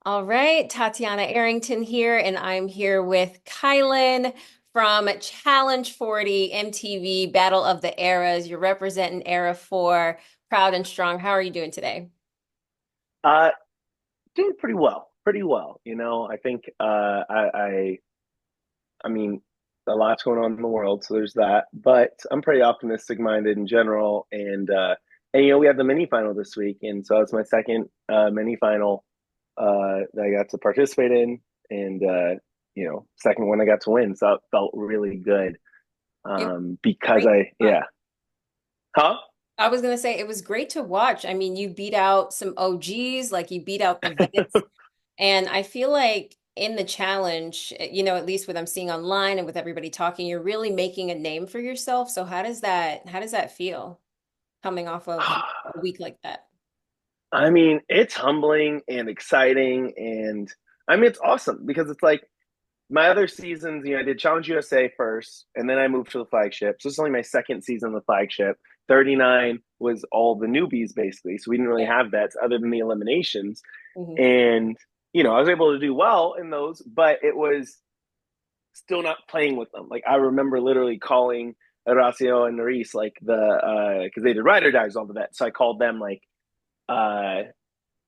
All right, Tatiana Arrington here, and I'm here with Kylan from Challenge 40 MTV Battle of the Eras. You're representing Era 4, proud and strong. How are you doing today? Uh, Doing pretty well, pretty well. I think I mean, a lot's going on in the world, so there's that. But I'm pretty optimistic minded in general, and we have the mini final this week, and so it's my second mini final that I got to participate in, and second one I got to win, so it felt really good. It was Because great to watch. yeah, huh? I was gonna say it was great to watch. I mean, you beat out some OGs, like you beat out the vets, and I feel like in the challenge, at least what I'm seeing online and with everybody talking, you're really making a name for yourself. So how does that feel coming off of a week like that? I mean, it's humbling and exciting, and I mean, it's awesome because it's like my other seasons, I did Challenge USA first, and then I moved to the flagship. So it's only my second season of the flagship. 39 was all the newbies basically. So we didn't really Yeah. have vets other than the eliminations. Mhm. And, I was able to do well in those, but it was still not playing with them. Like I remember literally calling Horacio and Nerys, like because they did ride or dies all the vets. So I called them like, uh,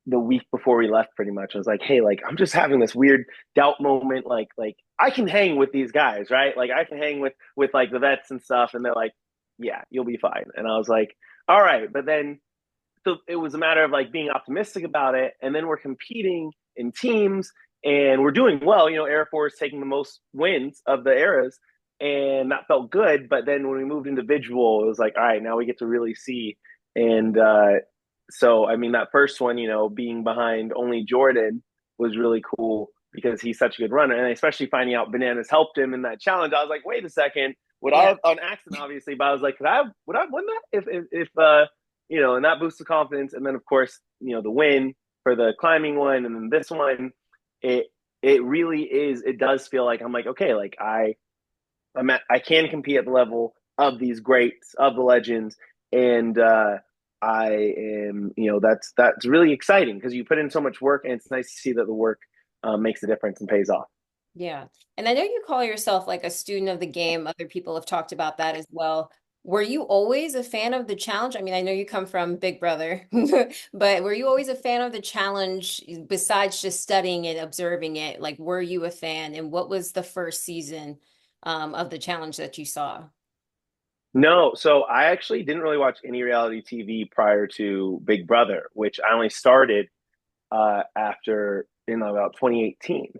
the week before we left pretty much. I was like, hey, like I'm just having this weird doubt moment, like I can hang with these guys, right? Like I can hang with like the vets and stuff. And they're like, yeah, you'll be fine. And I was like, all right. But then so it was a matter of like being optimistic about it. And then we're competing in teams and we're doing well. Air Force taking the most wins of the eras. And that felt good. But then when we moved individual, it was like, all right, now we get to really see. And so, I mean, that first one, being behind only Jordan was really cool because he's such a good runner. And especially finding out Bananas helped him in that challenge, I was like, wait a second. Would I Yeah. have, on accident, obviously, but I was like, would I have won that if and that boosts the confidence. And then, of course, the win for the climbing one, and then this one, it it really is. It does feel like I'm like, okay, like I can compete at the level of these greats, of the legends, and I am, that's really exciting because you put in so much work, and it's nice to see that the work makes a difference and pays off. Yeah. And I know you call yourself like a student of the game. Other people have talked about that as well. Were you always a fan of the challenge? I mean, I know you come from Big Brother, but were you always a fan of the challenge besides just studying it, observing it? Like, were you a fan? And what was the first season of the challenge that you saw? No, so I actually didn't really watch any reality TV prior to Big Brother, which I only started after in about 2018.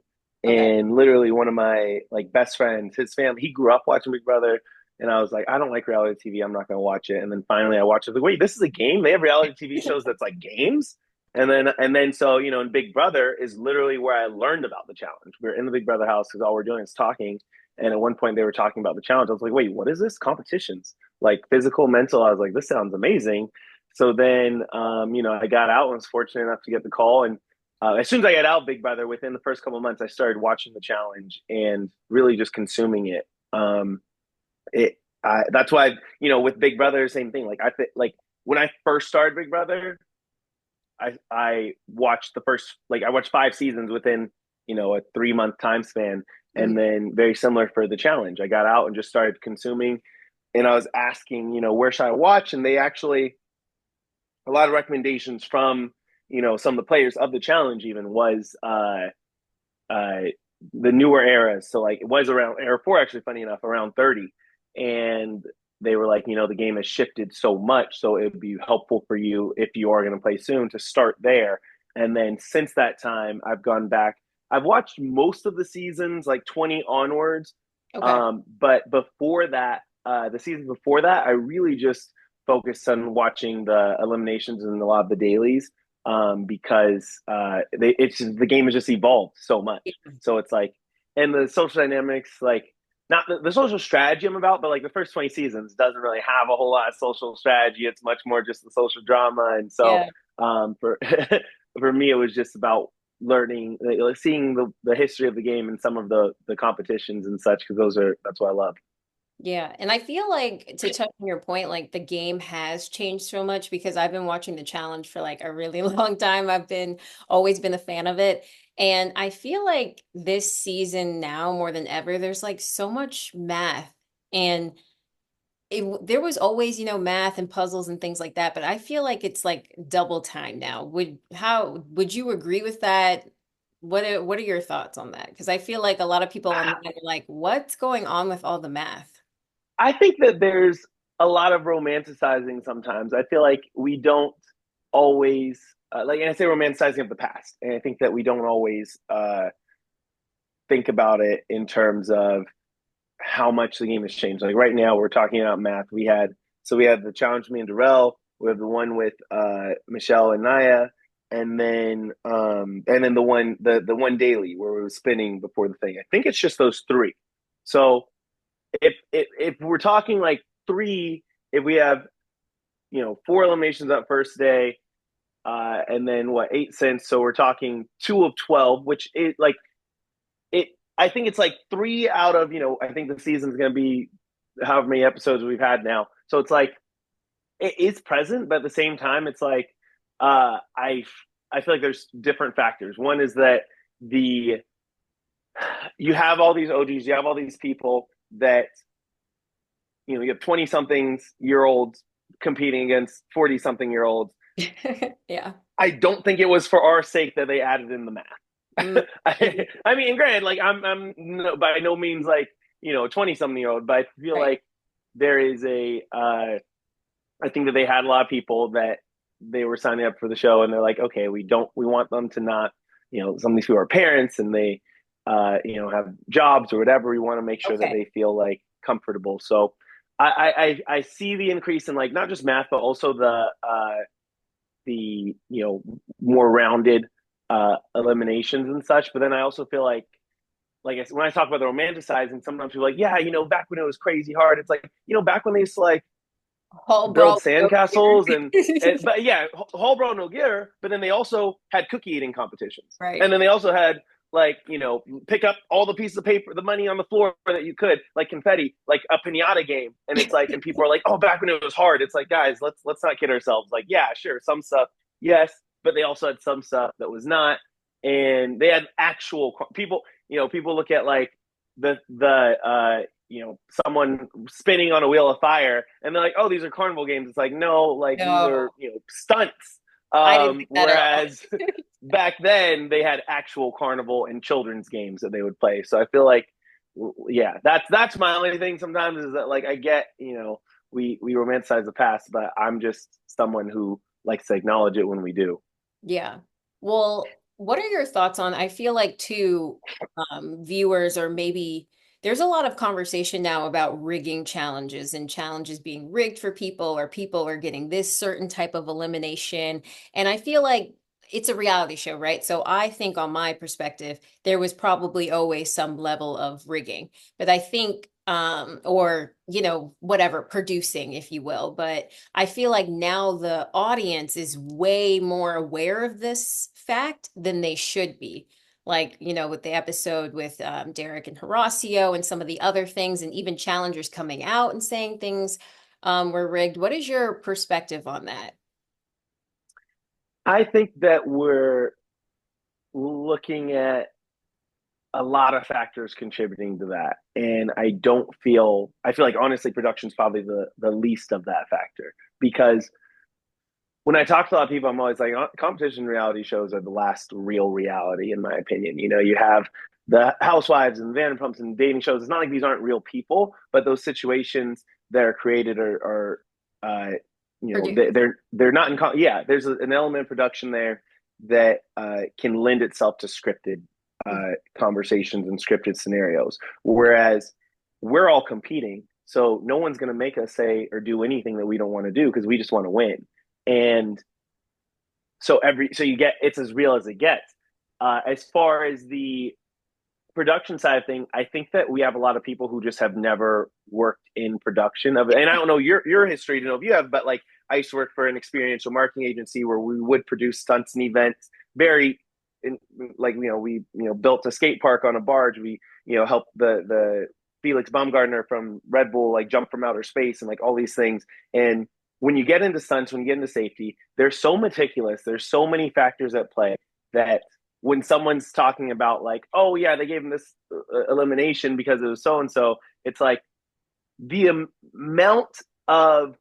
Okay. And literally one of my like best friends, his family, he grew up watching Big Brother. And I was like, I don't like reality TV. I'm not going to watch it. And then finally I watched it. Like, wait, this is a game? They have reality TV shows that's like games? And then so, in Big Brother is literally where I learned about the challenge. We are in the Big Brother house because all we're doing is talking. And at one point they were talking about the challenge. I was like, wait, what is this? Competitions, like physical, mental. I was like, this sounds amazing. So then, I got out and was fortunate enough to get the call. And as soon as I got out of Big Brother, within the first couple of months, I started watching the challenge and really just consuming it. It That's why with Big Brother, same thing. Like like when I first started Big Brother, I watched the first like I watched 5 seasons within a 3 month time span, Mhm. and then very similar for the challenge. I got out and just started consuming, and I was asking where should I watch, and they actually a lot of recommendations from some of the players of the challenge even was uh the newer eras. So like it was around era 4, actually, funny enough, around 30. And they were like, the game has shifted so much, so it would be helpful for you if you are going to play soon to start there. And then since that time I've gone back, I've watched most of the seasons like 20 onwards. Okay. But before that, the season before that, I really just focused on watching the eliminations and a lot of the dailies, because it's just, the game has just evolved so much. So it's like, and the social dynamics, like not the social strategy I'm about, but like the first 20 seasons doesn't really have a whole lot of social strategy. It's much more just the social drama. And so Yeah. for for me, it was just about learning, like, seeing the history of the game and some of the competitions and such, because that's what I love. Yeah, and I feel like to touch on your point, like the game has changed so much because I've been watching the challenge for like a really long time. I've been always been a fan of it. And I feel like this season now more than ever, there's like so much math. And there was always, math and puzzles and things like that, but I feel like it's like double time now. Would you agree with that? What are your thoughts on that? Because I feel like a lot of people online are like, what's going on with all the math? I think that there's a lot of romanticizing sometimes. I feel like we don't always and I say romanticizing of the past, and I think that we don't always think about it in terms of how much the game has changed. Like right now, we're talking about math. We had the challenge me and Darrell. We have the one with Michelle and Naya, and then the one daily where we were spinning before the thing. I think it's just those three. So if we're talking like three, if we have four eliminations that first day, and then what 8 cents, so we're talking 2 of 12, which is like it. I think it's like three out of I think the season's going to be however many episodes we've had now. So it's like it is present, but at the same time, it's like I feel like there's different factors. One is that the you have all these OGs, you have all these people that you have 20 somethings year olds competing against 40 something year olds. Yeah. I don't think it was for our sake that they added in the math. Mm. I mean, granted, like I'm no, by no means like 20 something year old, but I feel Right. like there is I think that they had a lot of people that they were signing up for the show, and they're like, okay, we want them to not, some of these people are parents and they, have jobs or whatever. We want to make sure that Okay. they feel like comfortable. So I see the increase in like not just math, but also the more rounded eliminations and such. But then I also feel like when I talk about the romanticizing, sometimes people are like, yeah, back when it was crazy hard. It's like but when they used to like Whole build brawl over sandcastles and here. but yeah, Hallbro no gear. But then they also had cookie eating competitions, Right. and then they also had like pick up all the pieces of paper, the money on the floor that you could like confetti, like a pinata game. And it's like, and people are like, oh, back when it was hard. It's like, guys, let's not kid ourselves. Like, yeah, sure, some stuff, yes, but they also had some stuff that was not, and they had actual people. People look at like the someone spinning on a wheel of fire and they're like, oh, these are carnival games. It's like, no, like these are, No, stunts. I didn't think that at all. Whereas back then they had actual carnival and children's games that they would play. So I feel like, yeah, that's my only thing sometimes is that like, I get, we romanticize the past, but I'm just someone who likes to acknowledge it when we do. Yeah. Well, what are your thoughts on, I feel like too, viewers or maybe there's a lot of conversation now about rigging challenges and challenges being rigged for people or people are getting this certain type of elimination. And I feel like it's a reality show, right? So I think on my perspective, there was probably always some level of rigging. But I think or whatever producing if you will, but I feel like now the audience is way more aware of this fact than they should be. Like, with the episode with Derek and Horacio and some of the other things, and even challengers coming out and saying things were rigged. What is your perspective on that? I think that we're looking at a lot of factors contributing to that. And I feel like honestly, production's probably the least of that factor because when I talk to a lot of people, I'm always like, competition reality shows are the last real reality, in my opinion. You have the housewives and Vanderpumps and dating shows. It's not like these aren't real people, but those situations that are created are Produce. they're not yeah. There's an element of production there that can lend itself to scripted conversations and scripted scenarios. Whereas we're all competing, so no one's going to make us say or do anything that we don't want to do because we just want to win. And so you get it's as real as it gets. As far as the production side of thing, I think that we have a lot of people who just have never worked in production of it. And I don't know your history to know if you have, but like I used to work for an experiential marketing agency where we would produce stunts and events very like we built a skate park on a barge. We helped the Felix Baumgartner from Red Bull, like jump from outer space and like all these things. And when you get into stunts, when you get into safety, they're so meticulous. There's so many factors at play that when someone's talking about like, oh yeah, they gave him this elimination because it was so and so, it's like the amount of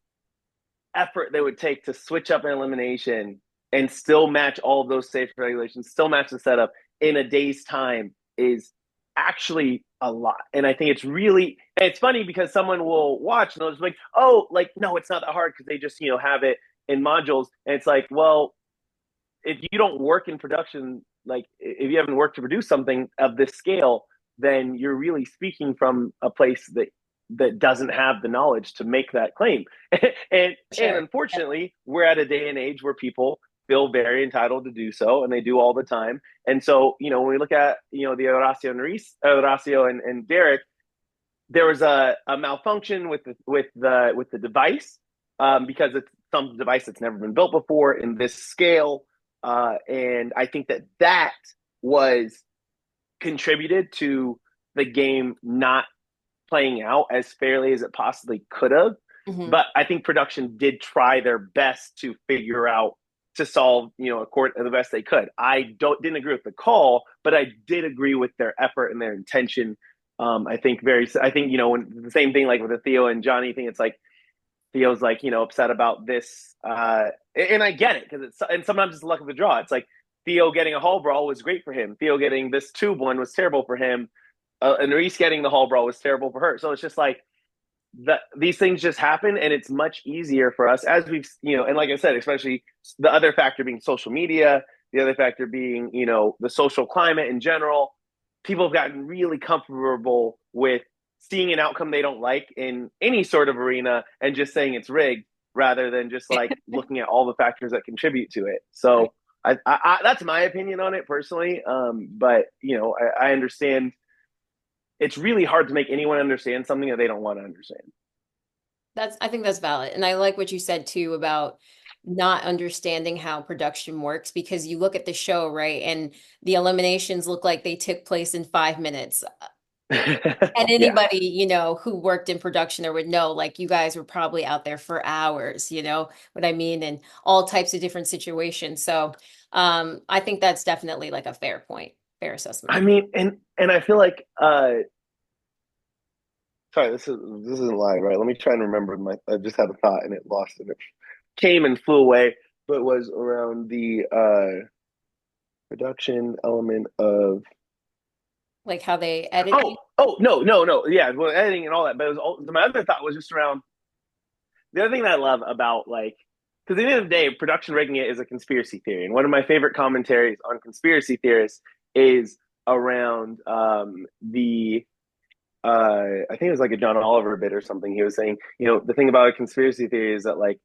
effort they would take to switch up an elimination and still match all of those safety regulations, still match the setup in a day's time is actually a lot. And I think it's really, and it's funny because someone will watch and they'll just be like, oh, like, no, it's not that hard because they just, have it in modules. And it's like, well, if you don't work in production, like if you haven't worked to produce something of this scale, then you're really speaking from a place that doesn't have the knowledge to make that claim. And Sure. unfortunately, we're at a day and age where people feel very entitled to do so, and they do all the time. And so, when we look at the Horacio and Derek, there was a malfunction with the device because it's some device that's never been built before in this scale, and I think that was contributed to the game not playing out as fairly as it possibly could have. Hmm. But I think production did try their best to figure out to solve, a court the best they could. I didn't agree with the call, but I did agree with their effort and their intention. I think when the same thing like with the Theo and Johnny thing, it's like Theo's like upset about this, and I get it because and sometimes it's the luck of the draw. It's like Theo getting a hall brawl was great for him. Theo getting this tube one was terrible for him, and Reese getting the hall brawl was terrible for her. So it's just like these things just happen, and it's much easier for us as we've and like I said, especially the other factor being social media, the other factor being the social climate in general. People have gotten really comfortable with seeing an outcome they don't like in any sort of arena and just saying it's rigged rather than just like looking at all the factors that contribute to it. Right. So that's my opinion on it personally. But I understand it's really hard to make anyone understand something that they don't want to understand. I think that's valid. And I like what you said too about not understanding how production works because you look at the show, right? And the eliminations look like they took place in 5 minutes. And Yeah. anybody, who worked in production or would know, like you guys were probably out there for hours, you know what I mean? And all types of different situations. So I think that's definitely like a fair point, fair I assessment. mean, and I feel like sorry, this isn't live, right? Let me try and remember I just had a thought and it lost and it came and flew away, but it was around the production element of Like how they edit. no. Yeah, well, editing and all that. But my other thought was just around the other thing that I love about like because at the end of the day, production rigging it is a conspiracy theory. And one of my favorite commentaries on conspiracy theorists is around the I think it was like a John Oliver bit or something. He was saying, the thing about a conspiracy theory is that like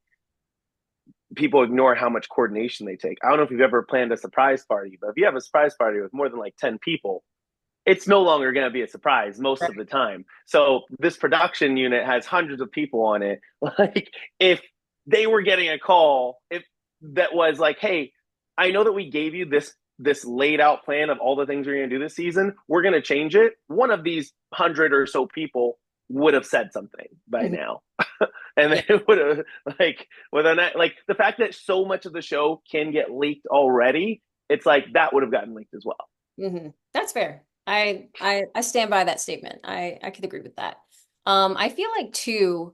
people ignore how much coordination they take. I don't know if you've ever planned a surprise party, but if you have a surprise party with more than like 10 people, it's no longer going to be a surprise most of the time. So this production unit has hundreds of people on it. Like if they were getting a call, if that was like, hey, I know that we gave you this laid out plan of all the things we're going to do this season. We're going to change it. One of these hundred or so people would have said something by Mhm. now. And Yeah. they would have like whether or not like the fact that so much of the show can get leaked already, it's like that would have gotten leaked as well. That's fair. I stand by that statement. I could agree with that. I feel like too,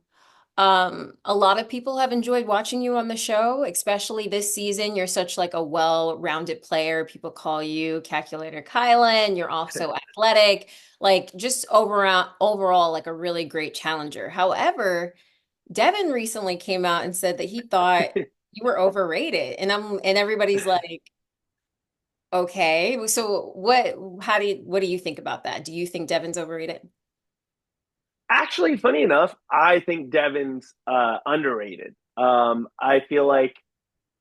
a lot of people have enjoyed watching you on the show, especially this season. You're such like a well-rounded player. People call you Calculator Kylan. You're also athletic, like just overall like a really great challenger. However, Devin recently came out and said that he thought you were overrated, and everybody's like, okay. So what do you think about that? Do you think Devin's overrated? Actually, funny enough, I think Devin's underrated. I feel like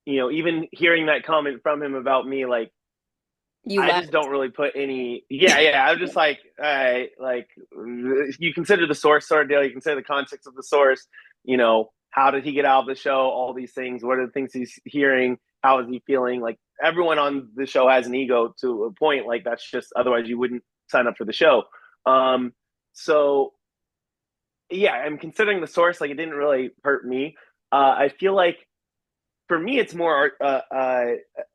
even hearing that comment from him about me, like You I just left. don't really put any. Yeah. I'm just like, all right, like you consider the source sort of deal. You consider the context of the source. How did he get out of the show? All these things. What are the things he's hearing? How is he feeling? Like everyone on the show has an ego to a point. Like that's just otherwise you wouldn't sign up for the show. Um, So yeah, I'm considering the source. Like, it didn't really hurt me. I feel like for me, it's more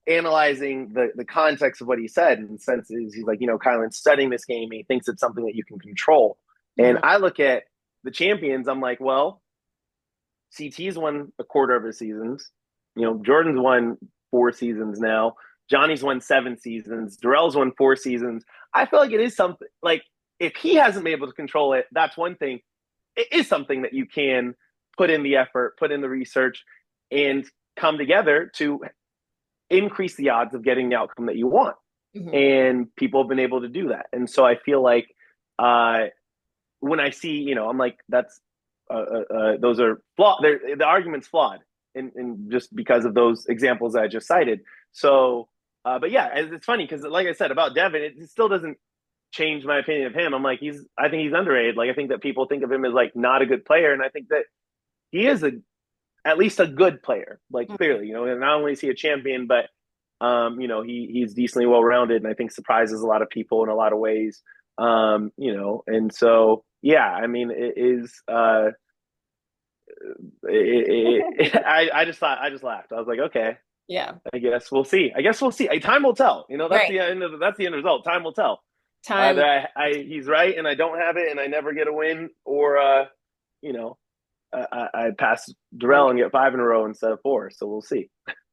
analyzing the context of what he said. In the sense is he's like, Kylan's studying this game. And he thinks it's something that you can control. And Mhm. I look at the champions. I'm like, well, CT's won a quarter of his seasons. Jordan's won 4 seasons now. Johnny's won 7 seasons. Darrell's won 4 seasons. I feel like it is something like if he hasn't been able to control it, that's one thing. It is something that you can put in the effort, put in the research, and come together to increase the odds of getting the outcome that you want. Mhm. And people have been able to do that. And so I feel like uh, when I see, I'm like, that's those are flawed. The argument's flawed, and just because of those examples that I just cited. So, but yeah, it's funny because, like I said about Devin, it still doesn't change my opinion of him. I think he's underrated. Like, I think that people think of him as like not a good player, and I think that he is at least a good player. Like, Mhm. clearly, and not only is he a champion, but he's decently well rounded, and I think surprises a lot of people in a lot of ways. And so yeah, I mean, it is. I just laughed. I was like, okay, Yeah. I guess we'll see. I guess we'll see. Time will tell. Right. That's the end result. Time will tell. Time. Either he's right and I don't have it and I never get a win, or you know, I pass Darrell and get 5 in a row instead of 4. So we'll see.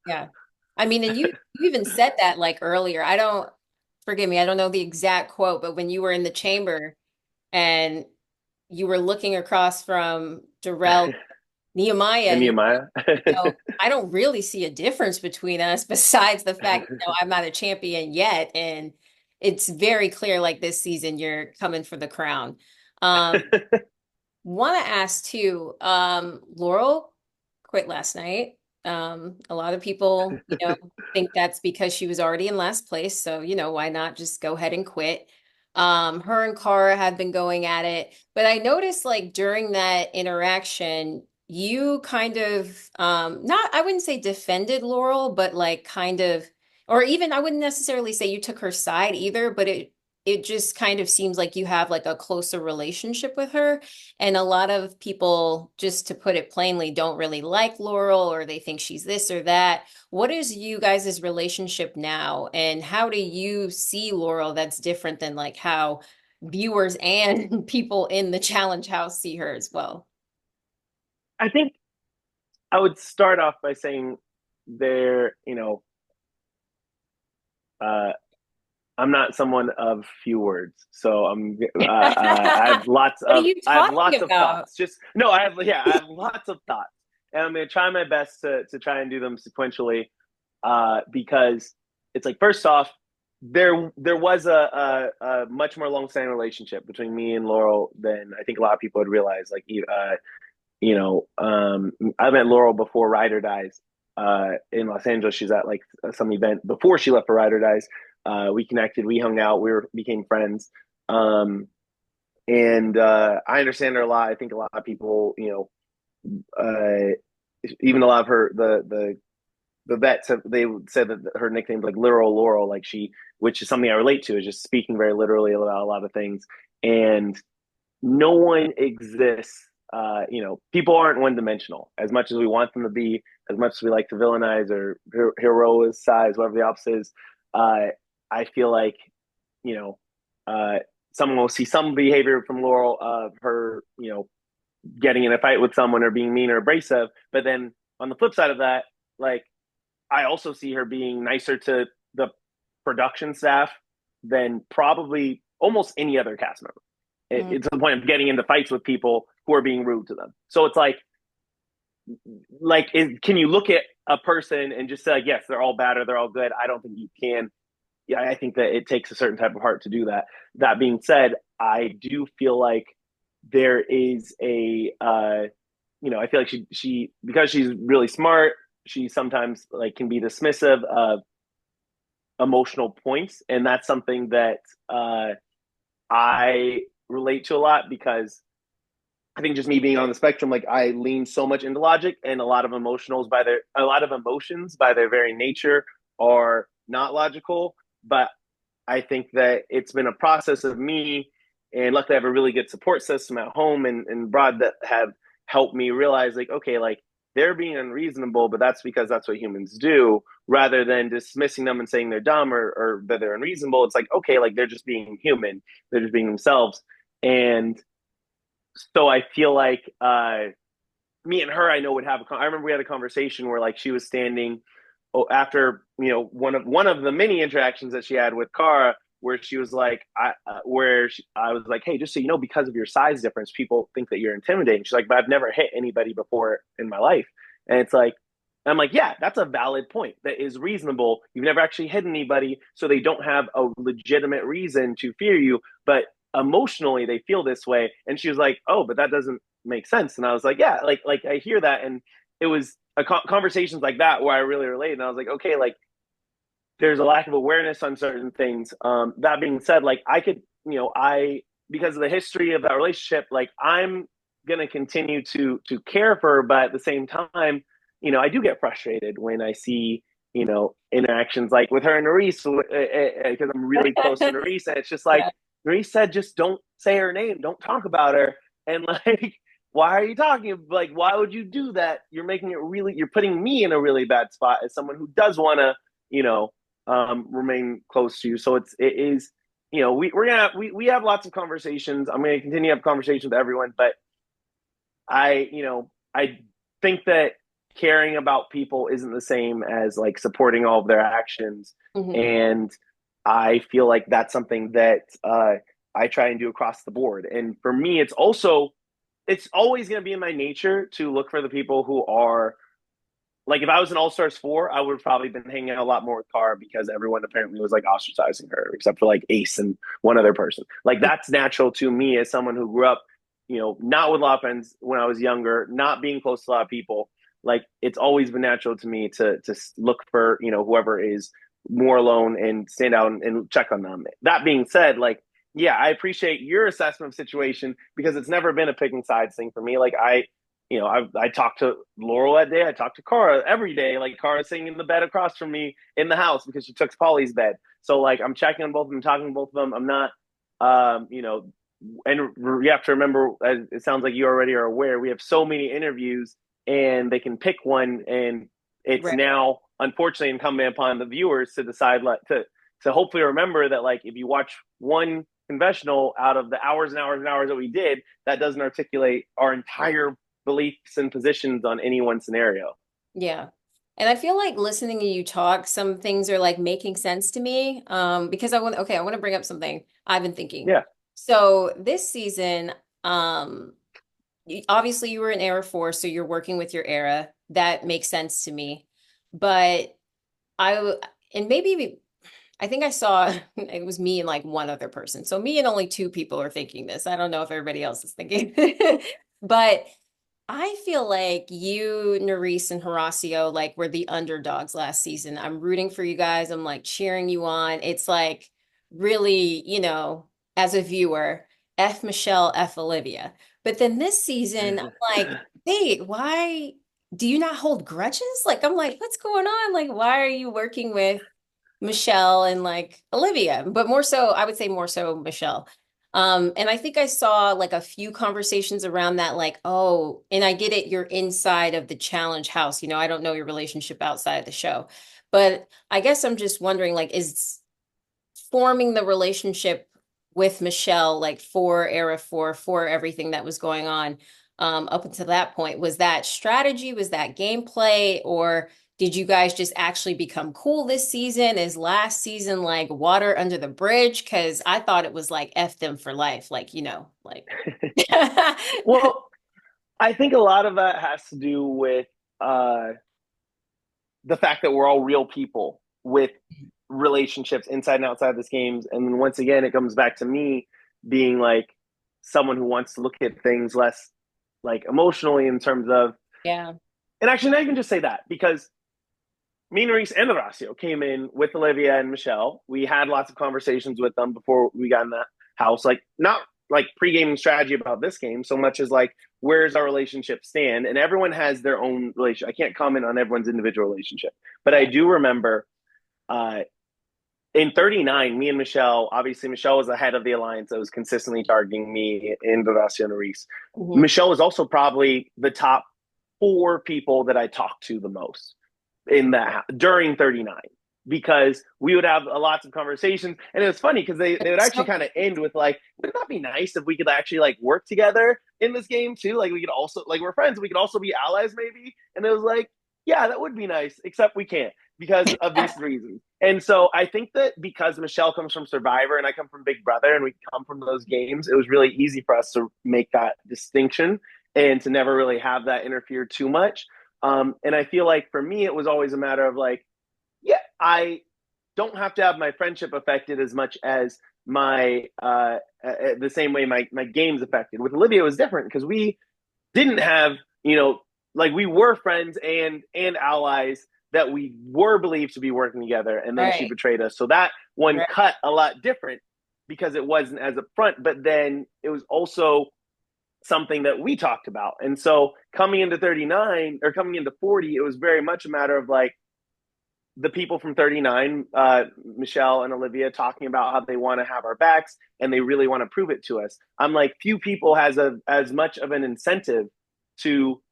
Yeah. I mean, and you even said that like earlier. I don't, forgive me, I don't know the exact quote, but when you were in the chamber and you were looking across from Darrell Nehemiah, And and Nehemiah. I don't really see a difference between us besides the fact, I'm not a champion yet. And it's very clear like this season you're coming for the crown. Um, Want to ask too, Laurel quit last night. A lot of people, think that's because she was already in last place. So, why not just go ahead and quit? Her and Cara have been going at it, but I noticed like during that interaction, you kind of not, I wouldn't say defended Laurel, but like kind of, or even I wouldn't necessarily say you took her side either, but it just kind of seems like you have like a closer relationship with her. And a lot of people, just to put it plainly, don't really like Laurel or they think she's this or that. What is you guys' relationship now? And how do you see Laurel that's different than like how viewers and people in the challenge house see her as well? I think I would start off by saying there, uh, I'm not someone of few words, so What are you I have talking lots of about? thoughts. Just no, I have lots of thoughts, and I'm going to try my best to try and do them sequentially, because it's like, first off, there was a much more long-standing relationship between me and Laurel than I think a lot of people would realize. Like, I met Laurel before Ride or Dies in Los Angeles. She's at like some event before she left for Ride or Dies. We connected, we hung out, became friends. Um, and I understand her a lot. I think a lot of people, even a lot of her the vets they said that her nickname like literal Laurel, like which is something I relate to, is just speaking very literally about a lot of things. And no one exists. People aren't one dimensional. As much as we want them to be, as much as we like to villainize or heroicize, whatever the opposite is, uh, I feel like you know, uh, someone will see some behavior from Laurel of her, getting in a fight with someone or being mean or abrasive. But then on the flip side of that, like, I also see her being nicer to the production staff than probably almost any other cast member. Mm. It's to the point of getting into fights with people who are being rude to them. So it's can you look at a person and just say, like, yes, they're all bad or they're all good? I don't think you can. Yeah, I think that it takes a certain type of heart to do that. That being said, I do feel like there is I feel like she because she's really smart, she sometimes like can be dismissive of emotional points, and that's something that I relate to a lot because I think just me being on the spectrum, like, I lean so much into logic, and a lot of emotions by their very nature are not logical. But I think that it's been a process of me. And luckily I have a really good support system at home and abroad that have helped me realize like, okay, like they're being unreasonable, but that's because that's what humans do, rather than dismissing them and saying they're dumb or that they're unreasonable. It's like, okay, like they're just being human, they're just being themselves. And so I feel like me and her, I know would have I remember we had a conversation where like she was standing after one of the many interactions that she had with Cara, where she was like, I was like, hey, just so you know, because of your size difference, people think that you're intimidating. She's like, but I've never hit anybody before in my life, and it's like. I'm like, yeah, that's a valid point. That is reasonable. You've never actually hit anybody, so they don't have a legitimate reason to fear you. But emotionally, they feel this way. And she was like, oh, but that doesn't make sense. And I was like, yeah, like I hear that. And it was conversations like that where I really related. And I was like, okay, like there's a lack of awareness on certain things. That being said, like I could, I because of the history of that relationship, like I'm gonna continue to care for her, but at the same time, I do get frustrated when I see interactions like with her and Nerys because I'm really close to Nerys, and it's just like Yeah. Nerys said, just don't say her name, don't talk about her, and like. Why are you talking? Like, why would you do that? You're putting me in a really bad spot as someone who does want to, remain close to you. So it is, we have lots of conversations. I'm gonna continue to have conversations with everyone, but I think that caring about people isn't the same as like supporting all of their actions, Hmm. and I feel like that's something that I try and do across the board. And for me, it's always going to be in my nature to look for the people who are like if I was an All Stars 4, I would have probably been hanging out a lot more with Cara because everyone apparently was like ostracizing her, except for like Ace and one other person. Like that's natural to me as someone who grew up, not with a lot of friends when I was younger, not being close to a lot of people. Like it's always been natural to me to look for whoever is more alone and stand out and check on them. That being said, like yeah, I appreciate your assessment of situation because it's never been a picking sides thing for me. Like I talked to Laurel that day. I talked to Cara every day. Like Cara's sitting in the bed across from me in the house because she took Polly's bed. So like I'm checking on both of them, talking to both of them. I'm not, and you have to remember, it sounds like you already are aware, we have so many interviews and they can pick one, and it's Right. now unfortunately incumbent upon the viewers to decide to hopefully remember that like if you watch one confessional out of the hours and hours and hours that we did, that doesn't articulate our entire beliefs and positions on any one scenario. Yeah. And I feel like listening to you talk, some things are like making sense to me. Because I want to bring up something I've been thinking. Yeah. So this season, um, obviously you were in era four, so you're working with your era. That makes sense to me. But I, and maybe I think I saw it was me and like one other person. So me and only two people are thinking this. I don't know if everybody else is thinking. But I feel like you, Nerys, and Horacio like were the underdogs last season. I'm rooting for you guys. I'm like cheering you on. It's like really, as a viewer, F Michelle, F Olivia. But then this season, I'm like, wait, why do you not hold grudges? Like, I'm like, what's going on? Like, why are you working with Michelle and like Olivia, but more so, I would say more so Michelle. And I think I saw like a few conversations around that, like, oh, and I get it, you're inside of the challenge house. I don't know your relationship outside of the show. But I guess I'm just wondering, like, is forming the relationship with Michelle, like for Era 4, for everything that was going on up until that point, was that strategy? Was that gameplay? Or did you guys just actually become cool this season? Is last season like water under the bridge? Because I thought it was like F them for life, like, like. Well, I think a lot of that has to do with uh, the fact that we're all real people with relationships inside and outside of this games. And then once again, it comes back to me being like someone who wants to look at things less like emotionally in terms of, Yeah. and actually not even just say that because me and Reese and Horacio came in with Olivia and Michelle. We had lots of conversations with them before we got in the house, like not like pre-gaming strategy about this game so much as like where's our relationship stand, and everyone has their own relationship. I can't comment on everyone's individual relationship, but I Right. do remember uh in 39, me and Michelle, obviously Michelle was the head of the alliance that was consistently targeting me in Horacio Reese. Hmm. Michelle was also probably the top four people that I talked to the most in that during 39 because we would have lots of conversations. And it was funny because they would actually So, kind of end with like, wouldn't that be nice if we could actually like work together in this game too? Like we could also like we're friends, we could also be allies maybe. And it was like, yeah, that would be nice, except we can't because of these reasons. And so I think that because Michelle comes from Survivor and I come from Big Brother and we come from those games, it was really easy for us to make that distinction and to never really have that interfere too much. And I feel like for me, it was always a matter of like, yeah, I don't have to have my friendship affected as much as my the same way my games affected. With Olivia, it was different because we didn't have, like we were friends and allies that we were believed to be working together, and then she right, betrayed us. So that one right. cut a lot different because it wasn't as upfront, but then it was also something that we talked about. And so coming into 39 or coming into 40, it was very much a matter of like the people from 39, Michelle and Olivia, talking about how they want to have our backs and they really want to prove it to us. I'm like, few people has as much of an incentive to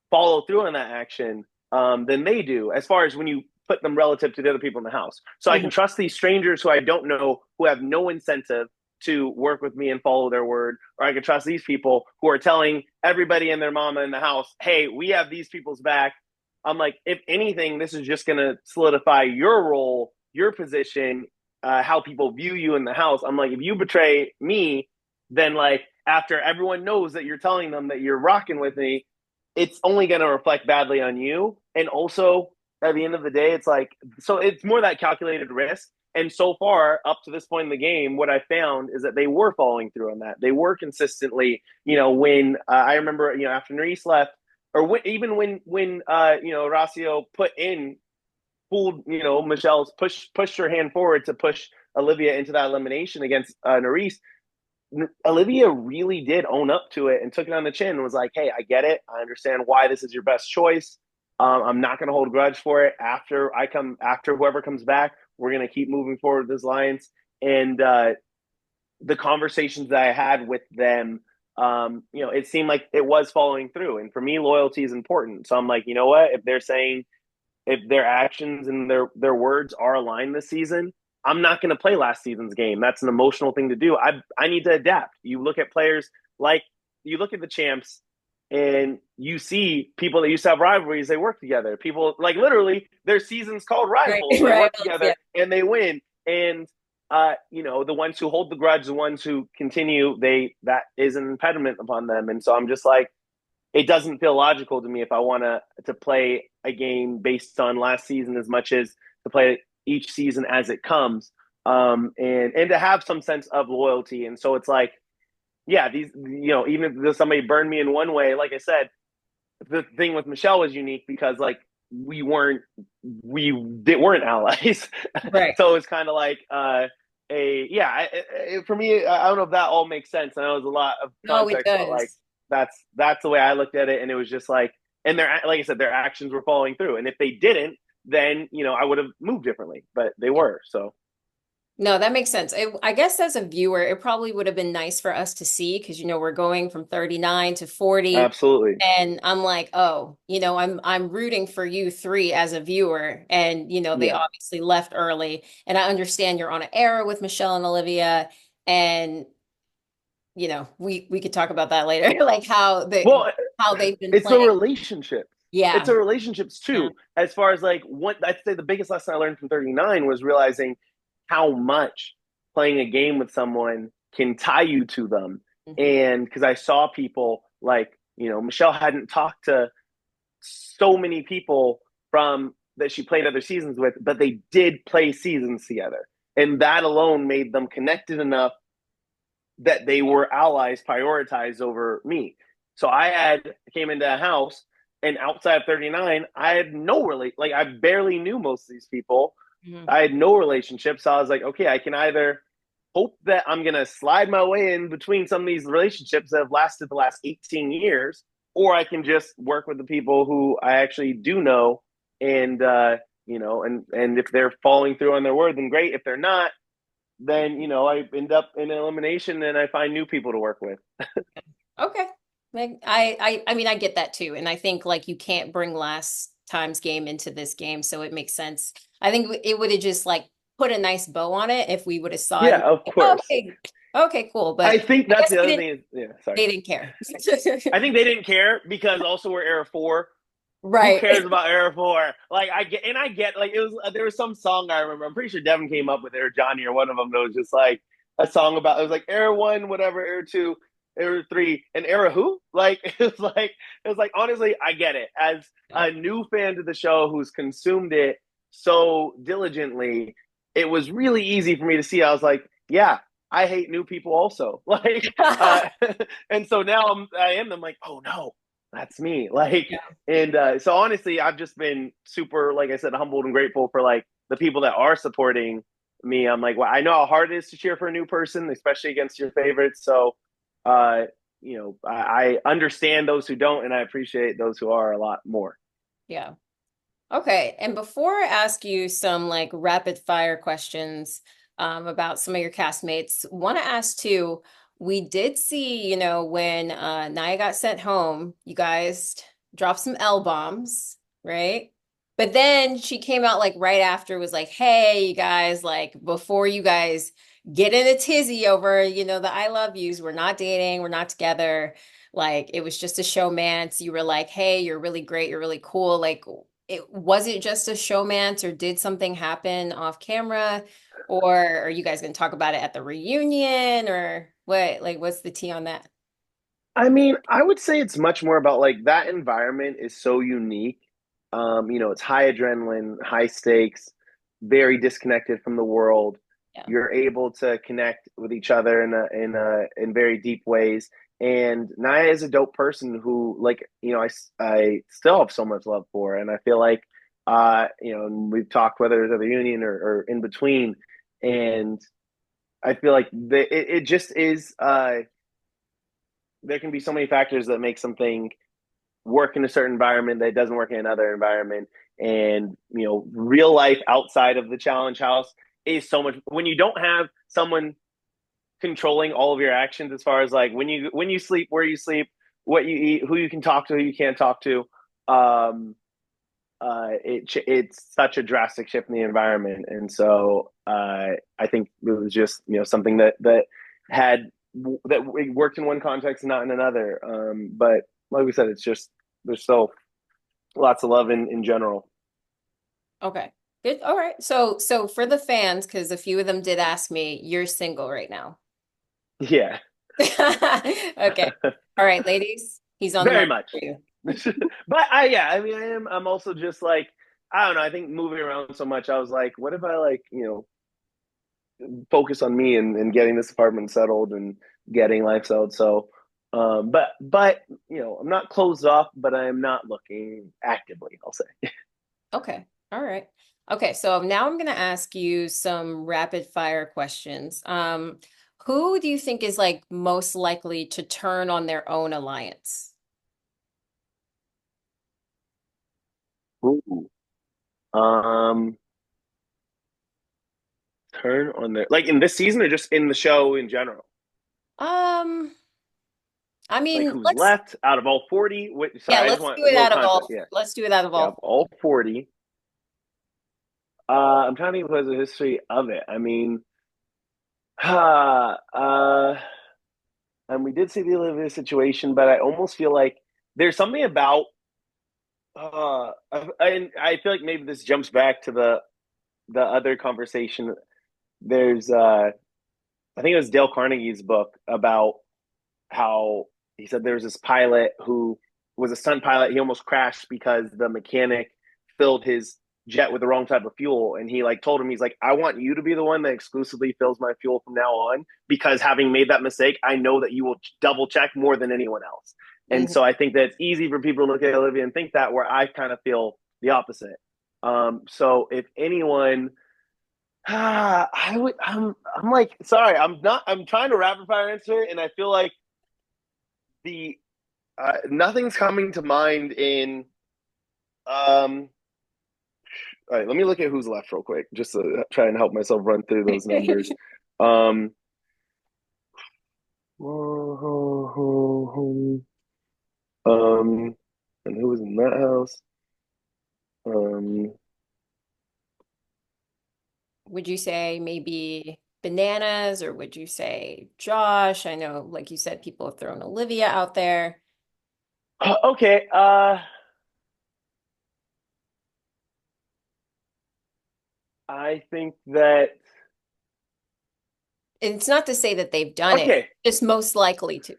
follow through on that action than they do, as far as when you put them relative to the other people in the house. So I can Mhm. trust these strangers who I don't know, who have no incentive to work with me and follow their word, or I can trust these people who are telling everybody and their mama in the house, hey, we have these people's back. I'm like, if anything, this is just going to solidify your role, your position, how people view you in the house. I'm like, if you betray me, then like after everyone knows that you're telling them that you're rocking with me, it's only going to reflect badly on you. And also, at the end of the day, it's like, so it's more that calculated risk. And so far, up to this point in the game, what I found is that they were following through on that. They were consistently, when I remember, after Nerys left, or even when Horacio put in pulled Michelle's pushed her hand forward to push Olivia into that elimination against Nerys. Olivia really did own up to it and took it on the chin and was like, "Hey, I get it. I understand why this is your best choice. I'm not going to hold a grudge for it. After whoever comes back, we're going to keep moving forward with this alliance." And the conversations that I had with them, it seemed like it was following through. And for me, loyalty is important. So I'm like, you know what? If they're saying if their actions and their words are aligned this season, I'm not going to play last season's game. That's an emotional thing to do. I need to adapt. You look at players like you look at the champs and you see people that used to have rivalries, they work together. People like literally their season's called Right, rivals. They right. work Yeah. together and they win. And the ones who hold the grudge, the ones who continue, that is an impediment upon them. And so I'm just like, it doesn't feel logical to me if I want to play a game based on last season as much as to play each season as it comes, and to have some sense of loyalty. And so it's like, yeah, these even if somebody burned me in one way, like I said, the thing with Michelle was unique because like we weren't allies, Right. so it's kind of like for me, I don't know if that all makes sense. I know there's a lot of No, it context, but like does. that's the way I looked at it, and it was just like, and their like I said, their actions were following through, and if they didn't, then I would have moved differently, but they were. So No, that makes sense. I guess as a viewer, it probably would have been nice for us to see because we're going from 39 to 40, absolutely, and I'm like, oh, I'm rooting for you three as a viewer, and they yeah. obviously left early, and I understand you're on an era with Michelle and Olivia, and we could talk about that later, like Well, how they've been it's the playing. relationships. It's Yeah. the relationships Yeah. too. As far as like what I'd say, the biggest lesson I learned from 39 was realizing how much playing a game with someone can tie you to them. Mhm. And because I saw people like Michelle hadn't talked to so many people from that she played other seasons with, but they did play seasons together, and that alone made them connected enough that they were allies prioritized over me. So came into a house, and outside of 39, I had no like I barely knew most of these people. Mhm. I had no relationship. So I was like, okay, I can either hope that I'm gonna slide my way in between some of these relationships that have lasted the last 18 years, or I can just work with the people who I actually do know and and if they're following through on their word, then great. If they're not, then I end up in an elimination and I find new people to work with. Okay. Like I mean I get that too. And I think like you can't bring last time's game into this game, so it makes sense. I think it would have just like put a nice bow on it if we would have saw it Yeah, and of been like, course. okay, okay, cool. I But think I that's guess the other thing is, yeah, sorry. they didn't care. I think they didn't care because also we're Era 4. Who Right. cares about Era 4? Like I get like it was there was some song I remember. I'm pretty sure Devin came up with it or Johnny or one of them that was just like a song about it was like Era 1, whatever, Era 2, Era 3, and Era who? Like it was like honestly, I get it. As Yeah. a new fan to the show who's consumed it so diligently, it was really easy for me to see. I was like, yeah, I hate new people also. Like and so now I'm like, oh no, that's me. Like Yeah. and so honestly, I've just been super, like I said, humbled and grateful for like the people that are supporting me. I'm like, well, I know how hard it is to cheer for a new person, especially against your favorites. So, uh, I understand those who don't, and I appreciate those who are a lot more. Yeah. Okay, and before I ask you some like rapid fire questions about some of your castmates, want to ask too, we did see, when Naya got sent home, you guys dropped some L bombs, right? But then she came out like right after was like, hey, you guys, like before you guys get in a tizzy over, the I love yous, we're not dating, we're not together. Like it was just a showmance. You were like, hey, you're really great, you're really cool. Like it was it just a showmance or did something happen off camera? Or are you guys going to talk about it at the reunion or what? Like, what's the tea on that? I mean, I would say it's much more about like that environment is so unique. It's high adrenaline, high stakes, very disconnected from the world. Yeah. You're able to connect with each other in very deep ways. And Naya is a dope person who, like, I still have so much love for, and I feel like, and we've talked whether it's at the union or in between, and I feel like it just is. There can be so many factors that make something work in a certain environment that doesn't work in another environment. And real life outside of the challenge house is so much when you don't have someone controlling all of your actions as far as like when you sleep, where you sleep, what you eat, who you can talk to, who you can't talk to. um it's such a drastic shift in the environment, and so I think it was just something that had that worked in one context and not in another. But like we said, it's just there's so lots of love in general. Okay. Good. All right. So for the fans, because a few of them did ask me, you're single right now. Yeah, Okay. All right, ladies, he's on the very market much. for you. But I mean, I'm also just like, I don't know, I think moving around so much, I was like, what if I like focus on me and getting this apartment settled and getting life settled. So, but I'm not closed off, but I am not looking actively. I'll say. Okay. All right. Okay, so now I'm going to ask you some rapid fire questions. Who do you think is like most likely to turn on their own alliance? Ooh. Um, turn on their like in this season or just in the show in general. Um, I Like mean, who's left out of all 40? Wait, yeah, sorry, I just let's want do a it little out of context. all. Yeah, Let's do it out of yeah, of all. all 40. I'm trying to think of the history of it. I mean, uh, and we did see the Olivia situation, but I almost feel like there's something about and I feel like maybe this jumps back to the other conversation. There's I think it was Dale Carnegie's book about how he said there was this pilot who was a stunt pilot. He almost crashed because the mechanic filled his jet with the wrong type of fuel, and he like told him, he's like, I want you to be the one that exclusively fills my fuel from now on, because having made that mistake, I know that you will double check more than anyone else. And Mhm. so I think that it's easy for people to look at Olivia and think that, where I kind of feel the opposite. So if anyone, I would. I'm like, sorry, I'm not. I'm trying to rapid fire answer, and I feel like the nothing's coming to mind in um All right, let me look at who's left real quick, just to try and help myself run through those numbers. Um, um, and who was in that house? Um, Would you say maybe Bananas or would you say Josh? I know, like you said, people have thrown Olivia out there. okay. I think that And it's not to say that they've done it, okay. just most likely to,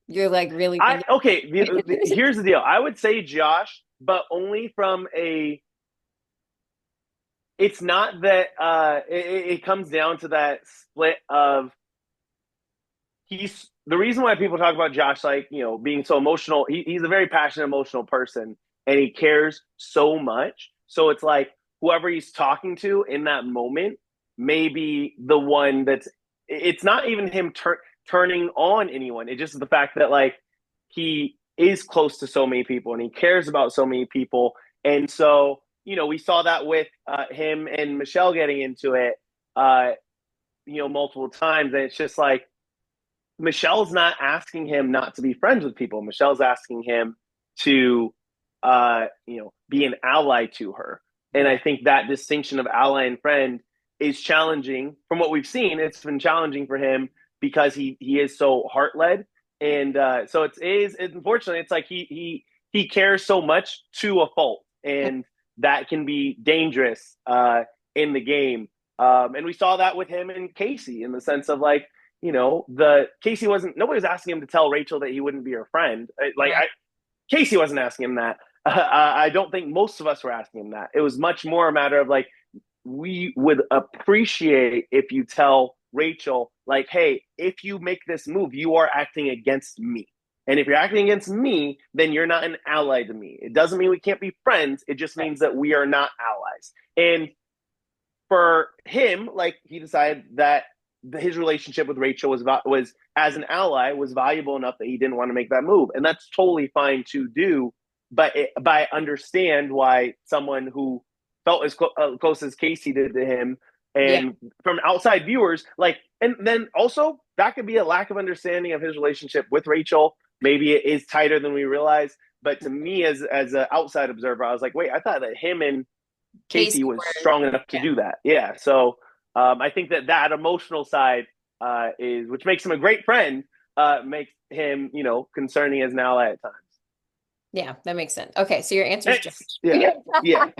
you're like really I thinking. okay. Here's the deal. I would say Josh, but only from a. It's not that it comes down to that split of he's the reason why people talk about Josh, like, being so emotional. He's a very passionate, emotional person, and he cares so much. So it's like whoever he's talking to in that moment may be the one that's. It's not even him turning on anyone. It's just the fact that like he is close to so many people and he cares about so many people, and so we saw that with him and Michelle getting into it, multiple times, and it's just like Michelle's not asking him not to be friends with people. Michelle's asking him to, be an ally to her. And I Right. think that distinction of ally and friend is challenging. From what we've seen, it's been challenging for him because he is so heart led, and so unfortunately it's like he cares so much to a fault, and that can be dangerous in the game. And we saw that with him and Casey in the sense of like the Casey wasn't nobody was asking him to tell Rachel that he wouldn't be her friend. Right. Casey wasn't asking him that. I don't think most of us were asking him that. It was much more a matter of like we would appreciate if you tell Rachel like, hey, if you make this move, you are acting against me. And if you're acting against me, then you're not an ally to me. It doesn't mean we can't be friends. It just Right. means that we are not allies. And for him, like he decided that his relationship with Rachel was as an ally was valuable enough that he didn't want to make that move, and that's totally fine to do. But I understand why someone who felt as close as Casey did to him, Yeah. and from outside viewers, like, and then also that could be a lack of understanding of his relationship with Rachel. Maybe it is tighter than we realize. But to me, as an outside observer, I was like, wait, I thought that him and Casey Casey was were, strong enough to yeah. do that. Yeah. So I think that emotional side is, which makes him a great friend, makes him, concerning as an ally at times. Yeah, that makes sense. Okay, so your answer is Josh. Yeah. Yeah.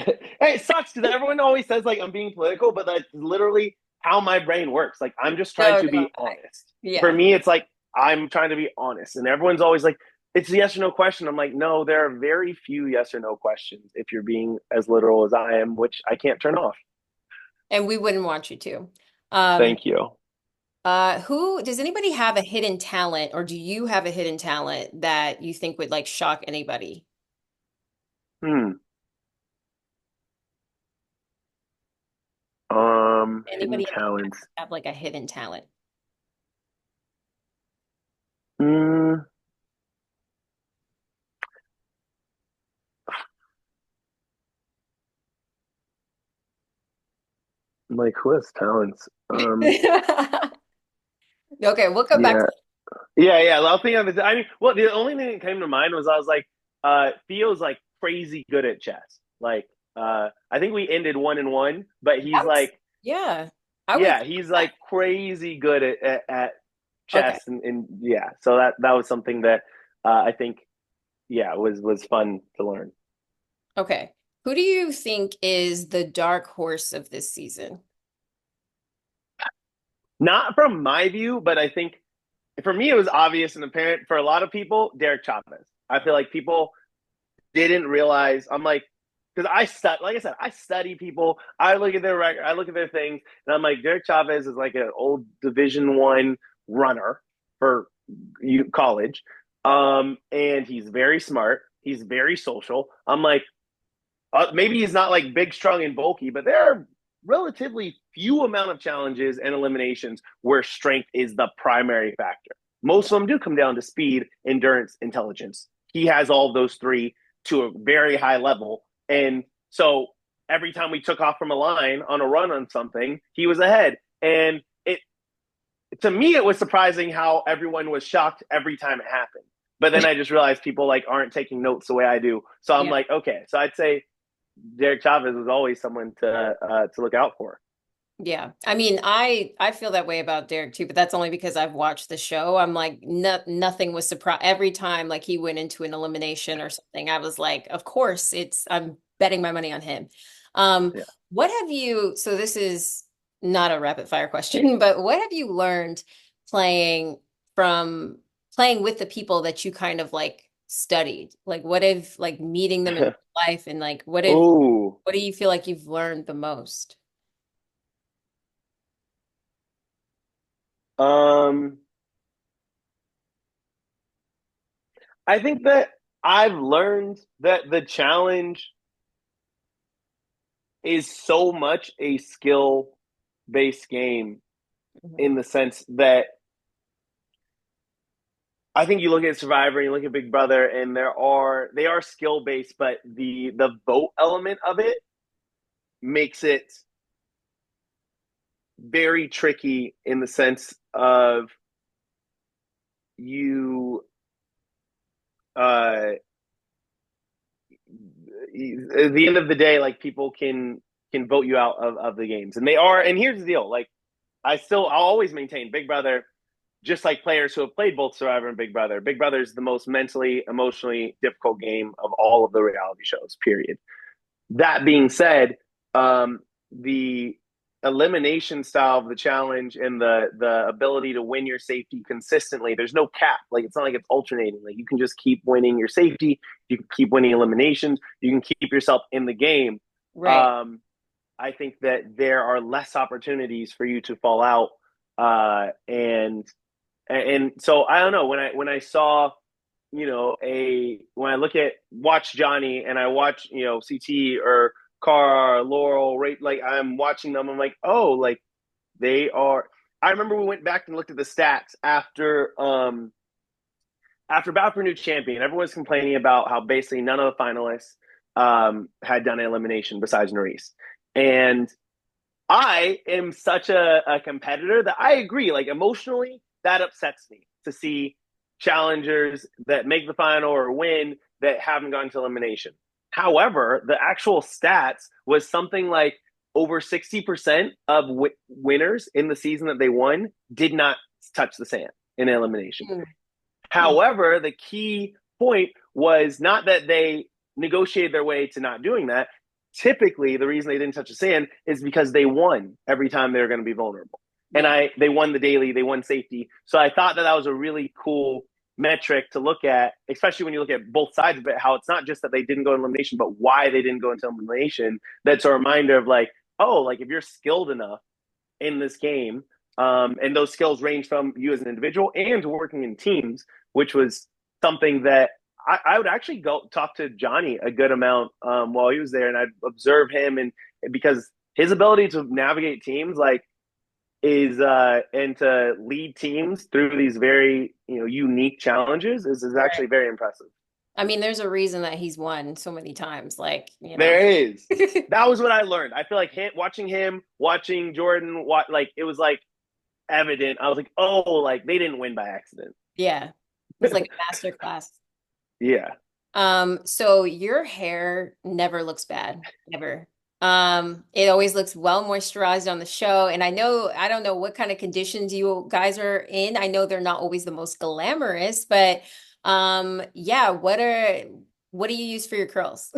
It sucks because everyone always says like I'm being political, but that's literally how my brain works. Like I'm just trying No, to no, be honest. For yeah. me, it's like I'm trying to be honest, and everyone's always like, "It's a yes or no question." I'm like, no, there are very few yes or no questions if you're being as literal as I am, which I can't turn off. And we wouldn't want you to. Um, Thank you. who does anybody have a hidden talent, or do you have a hidden talent that you think would like shock anybody? Hidden Anybody in the talents. cast have like a hidden talent? Hmm, like who has talents? Okay, we'll come back Yeah, to yeah. I'll think of it. I mean, well, the only thing that came to mind was I was like, Theo's like crazy good at chess. Like, I think we ended 1-1, but he's that. like, Yeah, I would yeah, think he's that. like crazy good at Okay, chess, and yeah. So that was something that I think, yeah, was fun to learn. okay. Who do you think is the dark horse of this season? Not from my view, but I think for me, it was obvious and apparent. For a lot of people, Derek Chavez. I feel like people didn't realize. I'm like, because like I said, I study people. I look at their record, I look at their things, and I'm like, Derek Chavez is like an old Division 1 runner for college, and he's very smart. He's very social. I'm like, maybe he's not like big, strong, and bulky, but there are relatively few amount of challenges and eliminations where strength is the primary factor. Most of them do come down to speed, endurance, intelligence. He has all of those three to a very high level, And so every time we took off from a line on a run on something, he was ahead. And it to me it was surprising how everyone was shocked every time it happened. But then I just realized people like aren't taking notes the way I do. So I'm Yeah. like, okay. So I'd say Derek Chavez was always someone to look out for. Yeah. I mean, I feel that way about Derek too, but that's only because I've watched the show. I'm like, no, nothing was surprised every time like he went into an elimination or something. I was like, of course, I'm betting my money on him. Um, Yeah. what have you, so this is not a rapid fire question, but what have you learned playing from playing with the people that you kind of like studied? Like what if like meeting them in life and like Ooh. what do you feel like you've learned the most? Um, I think that I've learned that the challenge is so much a skill based game Mhm. in the sense that I think you look at Survivor, you look at Big Brother, and they are skill based, but the vote element of it makes it very tricky in the sense of you at the end of the day, like people can vote you out of the games, and they are. And here's the deal: like I'll always maintain Big Brother, just like players who have played both Survivor and Big Brother. Big Brother is the most mentally, emotionally difficult game of all of the reality shows. Period. That being said, the elimination style of the challenge and the ability to win your safety consistently, there's no cap. Like it's not like it's alternating. Like you can just keep winning your safety, you can keep winning eliminations, you can keep yourself in the game. Right. Um, I think that there are less opportunities for you to fall out. And so I don't know when I saw a when I look at watch Johnny and I watch CT or Car Laurel, right? Like I'm watching them, I'm like, oh, like they are. I remember we went back and looked at the stats after Battle for New Champion. Everyone was complaining about how basically none of the finalists had done an elimination besides Nerys. And I am such a competitor that I agree. Like emotionally, that upsets me to see challengers that make the final or win that haven't gone to elimination. However, the actual stats was something like over 60% of winners in the season that they won did not touch the sand in elimination. Mm. Mm. However, the key point was not that they negotiated their way to not doing that. Typically, the reason they didn't touch the sand is because they won every time they were going to be vulnerable. And Yeah. they won the daily, they won safety. So I thought that that was a really cool metric to look at, especially when you look at both sides of it, how it's not just that they didn't go in elimination, but why they didn't go into elimination. That's a reminder of like, oh, like if you're skilled enough in this game, and those skills range from you as an individual and working in teams, which was something that I would actually go talk to Johnny a good amount while he was there, and I'd observe him, and because his ability to navigate teams like is and to lead teams through these very unique challenges is Right. actually very impressive. I mean, there's a reason that he's won so many times. Like, There is. That was what I learned. I feel like watching him, watching Jordan, like it was like evident. I was like, oh, like they didn't win by accident. Yeah. It's like a master class. Yeah. So your hair never looks bad, ever. It always looks well moisturized on the show. And I don't know what kind of conditions you guys are in. I know they're not always the most glamorous, but yeah, what do you use for your curls?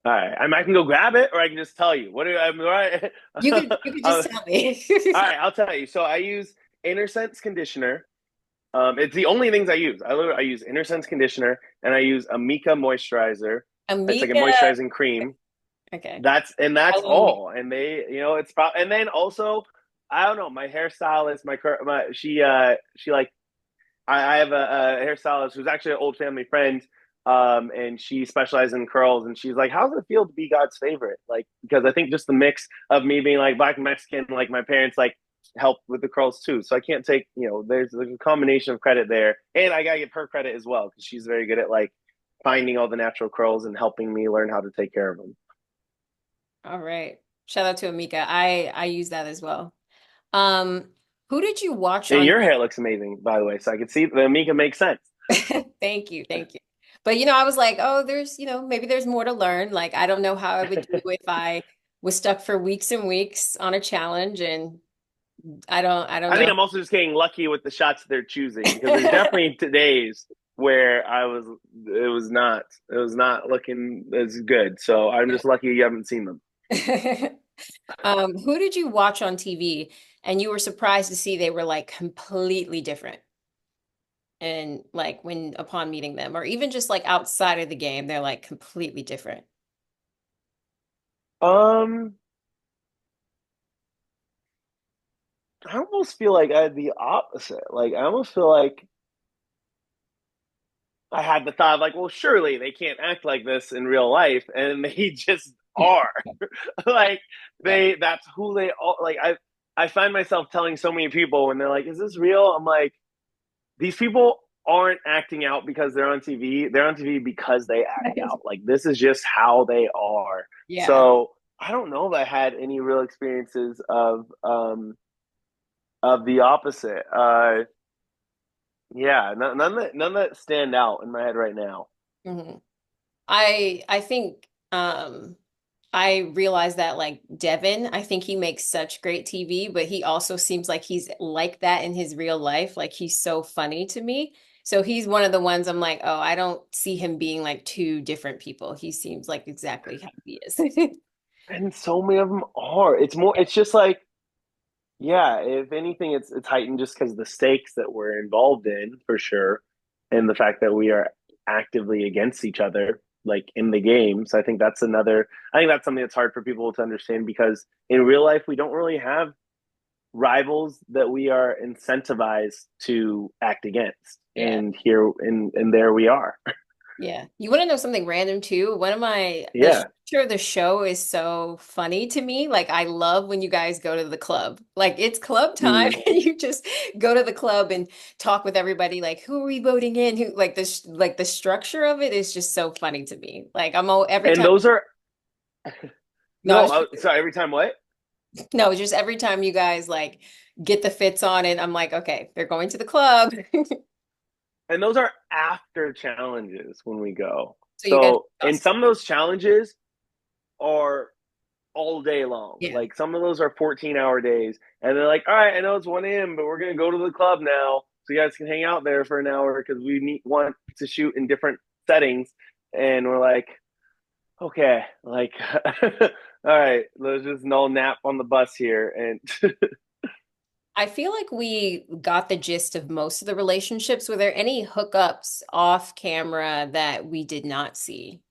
All right. I can go grab it, or I can just tell you. What do I'm right? You could just tell me. All right, I'll tell you. So I use Inner Sense conditioner. It's the only things I use. I use Inner Sense conditioner and I use Amika moisturizer. It's like a Amiga. moisturizing cream. Okay. That's Halloween. all. And it's and then also I don't know, my hairstylist, my she like I have a hairstylist who's actually an old family friend, and she specializes in curls. And she's like, "How does it feel to be God's favorite?" Like, because I think just the mix of me being like black and Mexican, like my parents like help with the curls too. So I can't there's a combination of credit there, and I gotta give her credit as well because she's very good at like finding all the natural curls and helping me learn how to take care of them. All right. Shout out to Amika. I use that as well. Um, who did you watch And on? your hair looks amazing, by the way. So I can see the Mika makes sense. Thank you, thank you. But I was like, oh, there's, maybe there's more to learn. Like, I don't know how I would do if I was stuck for weeks and weeks on a challenge, and I don't I think know. I'm also just getting lucky with the shots they're choosing because there's definitely days where it was not looking as good. So I'm just lucky you haven't seen them. Who did you watch on TV and you were surprised to see they were like completely different? And like when upon meeting them, or even just like outside of the game, they're like completely different. Um, I almost feel like I had the opposite. Like I almost feel like I had the thought of like, well, surely they can't act like this in real life, and they just are. Like Yeah. that's who they all like. I find myself telling so many people when they're like, "Is this real?" I'm like, these people aren't acting out because they're on TV. They're on TV because they act out. Like this is just how they are. Yeah. So I don't know if I had any real experiences of the opposite. Yeah, none that stand out in my head right now. hmm I think I realized that like Devin, I think he makes such great TV, but he also seems like he's like that in his real life. Like he's so funny to me. So he's one of the ones I'm like, oh, I don't see him being like two different people. He seems like exactly how he is. And so many of them are. It's more. It's just like, yeah. If anything, it's heightened just because of the stakes that we're involved in, for sure, and the fact that we are actively against each other, like in the game. So I think that's another. I think that's something that's hard for people to understand because in real life we don't really have rivals that we are incentivized to act against, Yeah. and here and there we are. Yeah. You want to know something random too? The Yeah. structure of the show is so funny to me. Like I love when you guys go to the club. Like it's club time Mm. and you just go to the club and talk with everybody like who are we voting in? Who like this like the structure of it is just so funny to me. Like I'm all every And time those are no, no. Sorry. Every time what? no, just every time you guys like get the fits on it, I'm like, okay, they're going to the club. And those are after challenges when we go. So you guys So, and some of those challenges are all day long. yeah. Like some of those are 14-hour days. And they're like, all right, I know it's 1 a.m., but we're going to go to the club now. So you guys can hang out there for an hour because want to shoot in different settings. And we're like, okay, like, all right, let's just no nap on the bus here. And I feel like we got the gist of most of the relationships. Were there any hookups off camera that we did not see?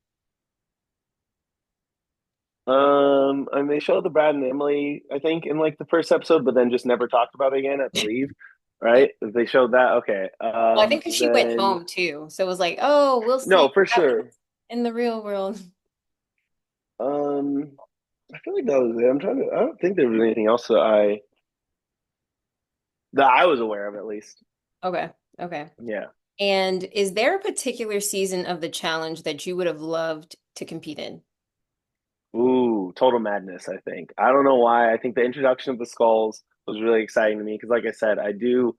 and they showed the Brad and Emily, I think, in like the first episode, but then just never talked about it again, I believe. Yeah. Right? If they showed that, okay. Well, I think because she went Then home too. So it was like, oh, we'll see no, what for sure. happens in the real world. Um, I feel like that was it. I'm trying to. I don't think there was anything else that I was aware of, at least. Okay. Okay. Yeah. And is there a particular season of the challenge that you would have loved to compete in? Ooh, total madness. I think. I don't know why. I think the introduction of the skulls was really exciting to me because, like I said, I do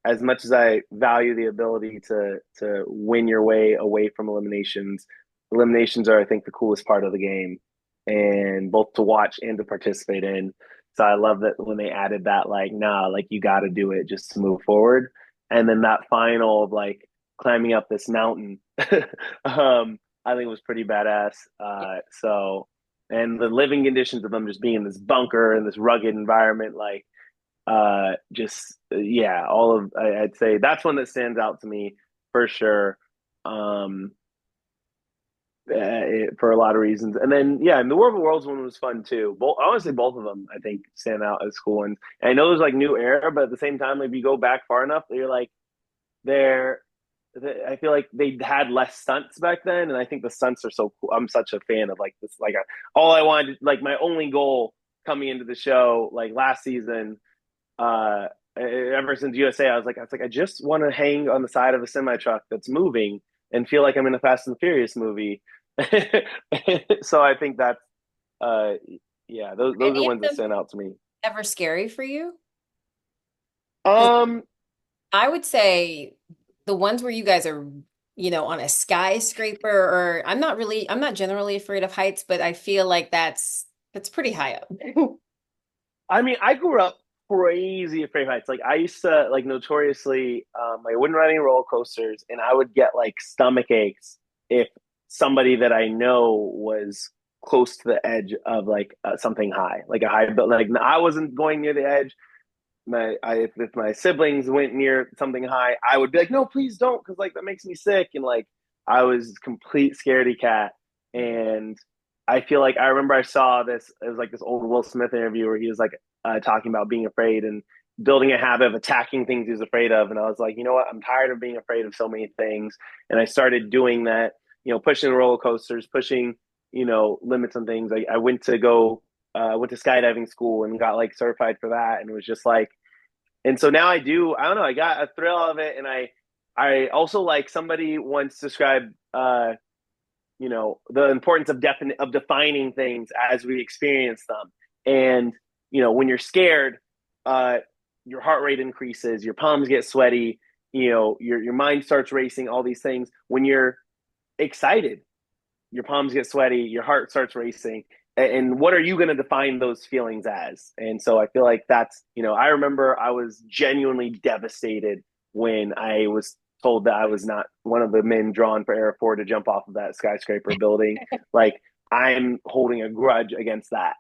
as much as I value the ability to win your way away from eliminations, eliminations are I think the coolest part of the game, and both to watch and to participate in. So I love that when they added that, like, nah, like you got to do it just to move forward, and then that final of like climbing up this mountain, I think was pretty badass. So and the living conditions of them just being in this bunker in this rugged environment, like just yeah, all of I'd say that's one that stands out to me for sure. um for a lot of reasons, and then yeah, and the War of the Worlds one was fun too. Both honestly, both of them I think stand out as cool ones. And I know there's like new era, but at the same time, if you go back far enough, you're like they're I feel like they had less stunts back then, and I think the stunts are so cool. I'm such a fan of like this. Like all I wanted, like my only goal coming into the show, like last season, ever since USA, I was like, I just want to hang on the side of a semi truck that's moving and feel like I'm in a Fast and Furious movie. So I think that's uh yeah, those are the Any ones that of them stand out to me. ever scary for you? Because Um, I would say the ones where you guys are, on a skyscraper, or I'm not generally afraid of heights, but I feel like that's pretty high up. I mean, I grew up crazy afraid of heights. Like I used to like notoriously, I wouldn't ride any roller coasters, and I would get like stomach aches if somebody that I know was close to the edge of like something high, like a high. But like I wasn't going near the edge. If my siblings went near something high, I would be like, no, please don't, because like that makes me sick. And like I was complete scaredy cat. And I feel like I remember I saw this, it was like this old Will Smith interview where he was like talking about being afraid and building a habit of attacking things he was afraid of. And I was like, you know what? I'm tired of being afraid of so many things. And I started doing that, pushing roller coasters, pushing, limits on things. I went to go went to skydiving school and got like certified for that, and it was just like, and so now I don't know, I got a thrill of it, and I also, like, somebody once described the importance of defining things as we experience them. And when you're scared, uh your heart rate increases, your palms get sweaty, your mind starts racing, all these things. When you're excited, your palms get sweaty, your heart starts racing. And what are you going to define those feelings as? And so I feel like that's, I remember I was genuinely devastated when I was told that I was not one of the men drawn for Air 4 to jump off of that skyscraper building. Like, I'm holding a grudge against that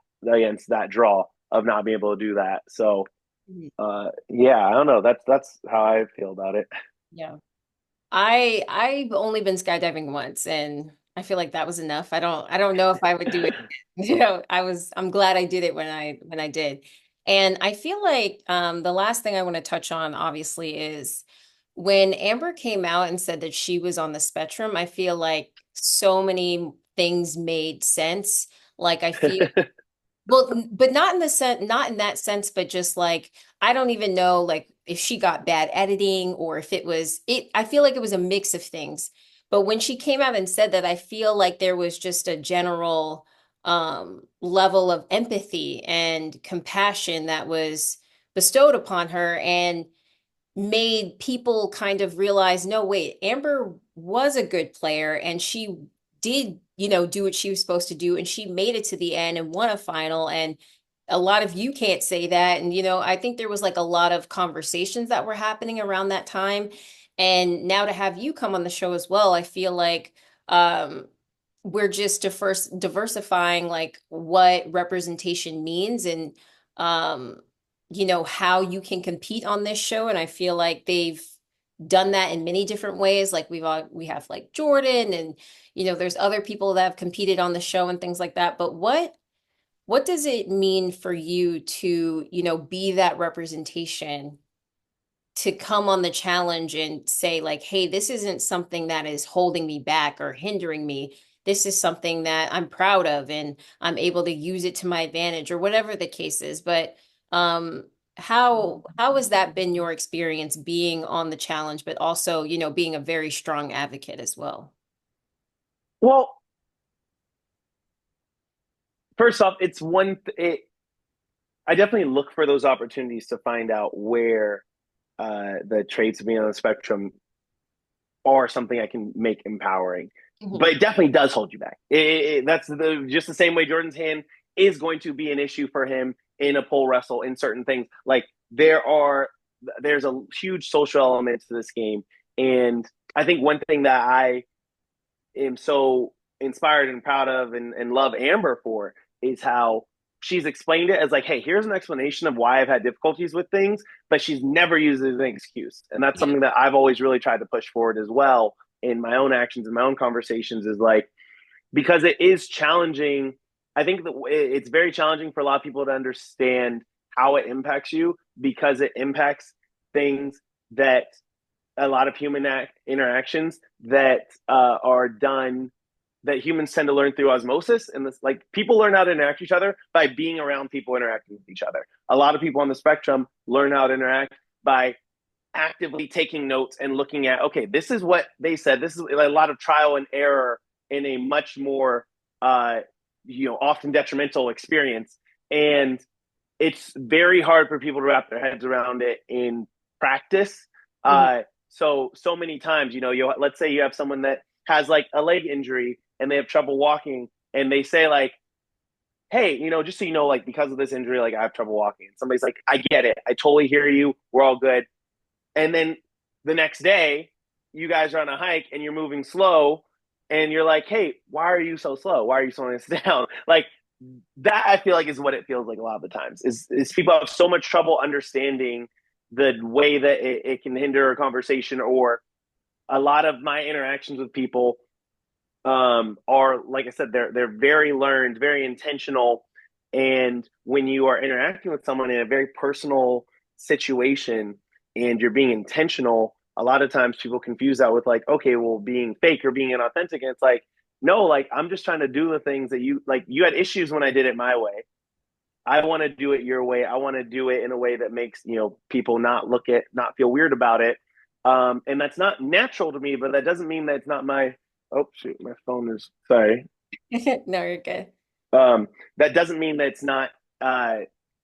draw of not being able to do that. So, yeah, I don't know. That's how I feel about it. Yeah. I've only been skydiving once, and I feel like that was enough. I don't know if I would do it. I'm glad I did it when I did. And I feel like the last thing I want to touch on obviously is when Amber came out and said that she was on the spectrum. I feel like so many things made sense. Like I feel well, but not in that sense, but just like I don't even know like if she got bad editing or if I feel like it was a mix of things. But when she came out and said that, I feel like there was just a general level of empathy and compassion that was bestowed upon her, and made people kind of realize, no, wait, Amber was a good player and she did, do what she was supposed to do, and she made it to the end and won a final. And a lot of you can't say that. And, I think there was like a lot of conversations that were happening around that time. And now to have you come on the show as well, I feel like we're just diversifying like what representation means, and um how you can compete on this show. And I feel like they've done that in many different ways. Like we have like Jordan, and there's other people that have competed on the show and things like that. But what does it mean for you to, be that representation, to come on the challenge and say like, hey, this isn't something that is holding me back or hindering me. This is something that I'm proud of, and I'm able to use it to my advantage, or whatever the case is. But um, how has that been your experience being on the challenge, but also, being a very strong advocate as well? Well, first off, I definitely look for those opportunities to find out where the traits of being on the spectrum are something I can make empowering. Mhm. But it definitely does hold you back. That's just the same way Jordan's hand is going to be an issue for him in a pole wrestle, in certain things. Like, there's a huge social element to this game, and I think one thing that I am so inspired and proud of, and love Amber for, is how she's explained it as like, hey, here's an explanation of why I've had difficulties with things, but she's never used it as an excuse. And that's Yeah. something that I've always really tried to push forward as well in my own actions and my own conversations, is like, because it is challenging. I think that it's very challenging for a lot of people to understand how it impacts you, because it impacts things that a lot of interactions that are done, that humans tend to learn through osmosis. And this, like, people learn how to interact with each other by being around people interacting with each other. A lot of people on the spectrum learn how to interact by actively taking notes and looking at, okay, this is what they said. This is a lot of trial and error in a much more, uh, often detrimental experience. And it's very hard for people to wrap their heads around it in practice. Mhm. So many times, let's say you have someone that has like a leg injury and they have trouble walking, and they say like, hey, just so you know, like because of this injury, like I have trouble walking. And somebody's like, I get it. I totally hear you. We're all good. And then the next day, you guys are on a hike and you're moving slow, and you're like, hey, why are you so slow? Why are you slowing us down? Like that, I feel like is what it feels like a lot of the times. Is people have so much trouble understanding the way that it can hinder a conversation, or a lot of my interactions with people are, like I said, they're very learned, very intentional. And when you are interacting with someone in a very personal situation and you're being intentional, a lot of times people confuse that with like, okay, well, being fake or being inauthentic. And it's like, no, like I'm just trying to do the things that you like. You had issues when I did it my way. I want to do it your way. I want to do it in a way that makes, people not feel weird about it. And that's not natural to me, but that doesn't mean that it's not my, oh shoot, my phone is, sorry. No, you're good. That doesn't mean that it's not, uh,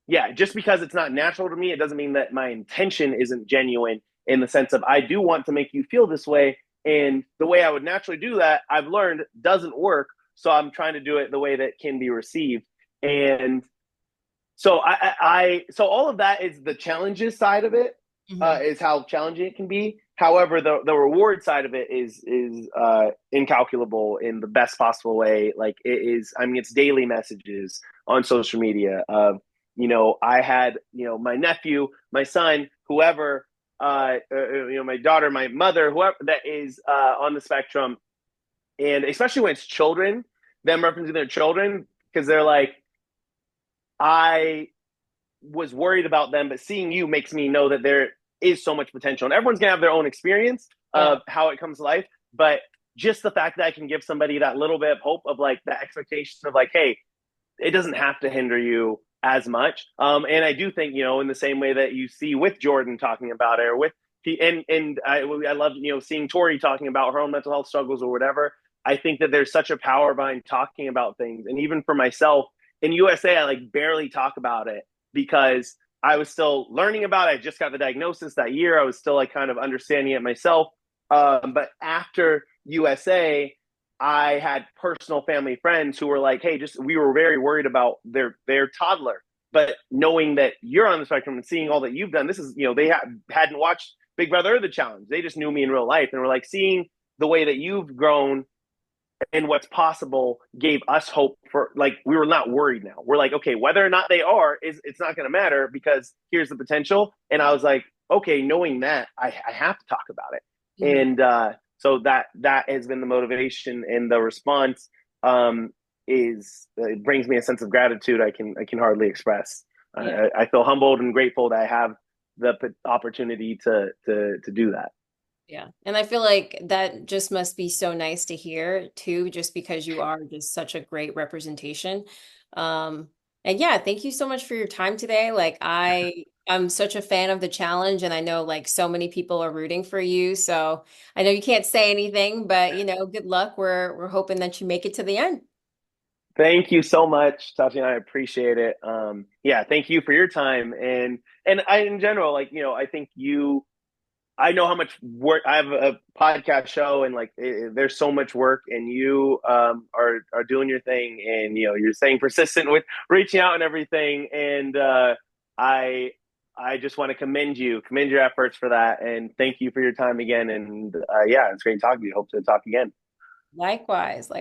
yeah, just because it's not natural to me, it doesn't mean that my intention isn't genuine, in the sense of I do want to make you feel this way. And the way I would naturally do that, I've learned doesn't work. So I'm trying to do it the way that can be received. And so all of that is the challenges side of it, Hmm. is how challenging it can be. However, the reward side of it is incalculable in the best possible way. Like it is, I mean, it's daily messages on social media of, I had, my nephew, my son, whoever, my daughter, my mother, whoever that is on the spectrum, and especially when it's children, them referencing their children, because they're like, I was worried about them, but seeing you makes me know that there is so much potential. And everyone's gonna have their own experience Yeah. of how it comes to life. But just the fact that I can give somebody that little bit of hope of like that expectation of like, hey, it doesn't have to hinder you as much. And I do think, in the same way that you see with Jordan talking about it, or with I love seeing Tori talking about her own mental health struggles or whatever. I think that there's such a power behind talking about things, and even for myself in USA, I like barely talk about it because I was still learning about it. I just got the diagnosis that year. I was still like kind of understanding it myself. But after USA, I had personal family friends who were like, "Hey, just we were very worried about their toddler, but knowing that you're on the spectrum and seeing all that you've done, this is they hadn't watched Big Brother or The Challenge. They just knew me in real life, and were like seeing the way that you've grown and what's possible gave us hope for like we were not worried now. We're like, okay, whether or not they are is it's not going to matter because here's the potential. And I was like, okay, knowing that I have to talk about it. Hmm. And so that has been the motivation, and the response is it brings me a sense of gratitude I can hardly express. Yeah. I feel humbled and grateful that I have the opportunity to do that. Yeah. And I feel like that just must be so nice to hear too, just because you are just such a great representation. Um, and yeah, thank you so much for your time today. Like I'm such a fan of the challenge, and I know like so many people are rooting for you. So I know you can't say anything, but good luck. We're hoping that you make it to the end. Thank you so much, Tatiana. I appreciate it. Yeah, thank you for your time, and I in general, like I think you. I know how much work I have a podcast show, and like there's so much work, and you are doing your thing, and you're staying persistent with reaching out and everything, and I I just want to commend your efforts for that, and thank you for your time again. And yeah, it's great talking to you. Hope to talk again. Likewise.